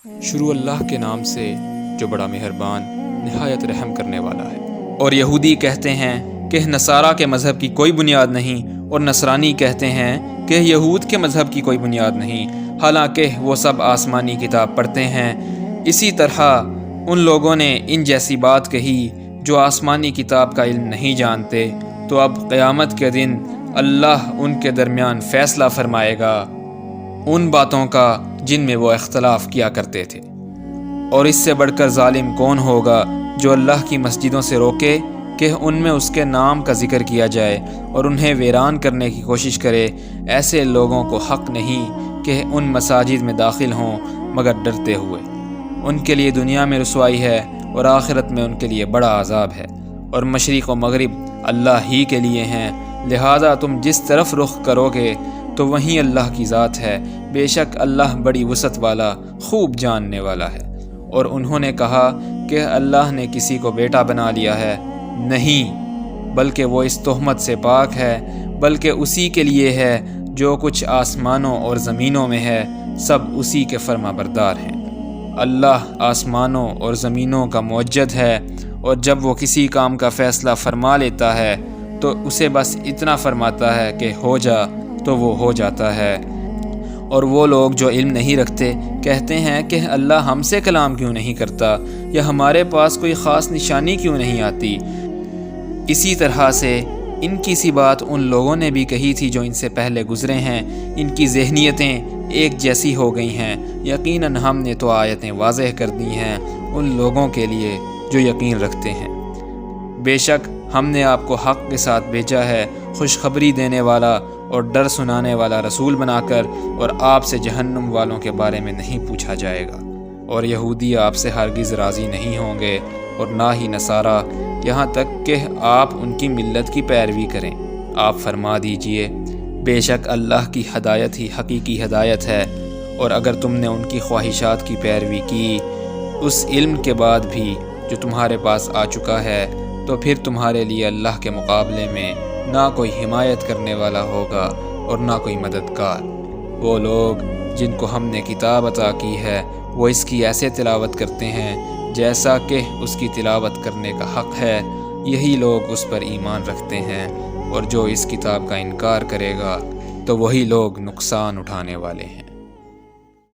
شروع اللہ کے نام سے جو بڑا مہربان نہایت رحم کرنے والا ہے۔ اور یہودی کہتے ہیں کہ نصارہ کے مذہب کی کوئی بنیاد نہیں، اور نصرانی کہتے ہیں کہ یہود کے مذہب کی کوئی بنیاد نہیں، حالانکہ وہ سب آسمانی کتاب پڑھتے ہیں۔ اسی طرح ان لوگوں نے ان جیسی بات کہی جو آسمانی کتاب کا علم نہیں جانتے، تو اب قیامت کے دن اللہ ان کے درمیان فیصلہ فرمائے گا ان باتوں کا جن میں وہ اختلاف کیا کرتے تھے۔ اور اس سے بڑھ کر ظالم کون ہوگا جو اللہ کی مسجدوں سے روکے کہ ان میں اس کے نام کا ذکر کیا جائے اور انہیں ویران کرنے کی کوشش کرے۔ ایسے لوگوں کو حق نہیں کہ ان مساجد میں داخل ہوں مگر ڈرتے ہوئے۔ ان کے لیے دنیا میں رسوائی ہے اور آخرت میں ان کے لیے بڑا عذاب ہے۔ اور مشرق و مغرب اللہ ہی کے لیے ہیں، لہذا تم جس طرف رخ کرو گے تو وہیں اللہ کی ذات ہے، بے شک اللہ بڑی وسعت والا خوب جاننے والا ہے۔ اور انہوں نے کہا کہ اللہ نے کسی کو بیٹا بنا لیا ہے، نہیں، بلکہ وہ اس تہمت سے پاک ہے، بلکہ اسی کے لیے ہے جو کچھ آسمانوں اور زمینوں میں ہے، سب اسی کے فرما بردار ہیں۔ اللہ آسمانوں اور زمینوں کا موجد ہے، اور جب وہ کسی کام کا فیصلہ فرما لیتا ہے تو اسے بس اتنا فرماتا ہے کہ ہو جا، تو وہ ہو جاتا ہے۔ اور وہ لوگ جو علم نہیں رکھتے کہتے ہیں کہ اللہ ہم سے کلام کیوں نہیں کرتا، یا ہمارے پاس کوئی خاص نشانی کیوں نہیں آتی۔ اسی طرح سے ان کی سی بات ان لوگوں نے بھی کہی تھی جو ان سے پہلے گزرے ہیں، ان کی ذہنیتیں ایک جیسی ہو گئی ہیں۔ یقیناً ہم نے تو آیتیں واضح کر دی ہیں ان لوگوں کے لیے جو یقین رکھتے ہیں۔ بے شک ہم نے آپ کو حق کے ساتھ بھیجا ہے، خوشخبری دینے والا اور ڈر سنانے والا رسول بنا کر، اور آپ سے جہنم والوں کے بارے میں نہیں پوچھا جائے گا۔ اور یہودی آپ سے ہرگز راضی نہیں ہوں گے، اور نہ ہی نصارہ، یہاں تک کہ آپ ان کی ملت کی پیروی کریں۔ آپ فرما دیجئے، بے شک اللہ کی ہدایت ہی حقیقی ہدایت ہے، اور اگر تم نے ان کی خواہشات کی پیروی کی اس علم کے بعد بھی جو تمہارے پاس آ چکا ہے، تو پھر تمہارے لیے اللہ کے مقابلے میں نہ کوئی حمایت کرنے والا ہوگا اور نہ کوئی مددگار۔ وہ لوگ جن کو ہم نے کتاب عطا کی ہے وہ اس کی ایسے تلاوت کرتے ہیں جیسا کہ اس کی تلاوت کرنے کا حق ہے، یہی لوگ اس پر ایمان رکھتے ہیں، اور جو اس کتاب کا انکار کرے گا تو وہی لوگ نقصان اٹھانے والے ہیں۔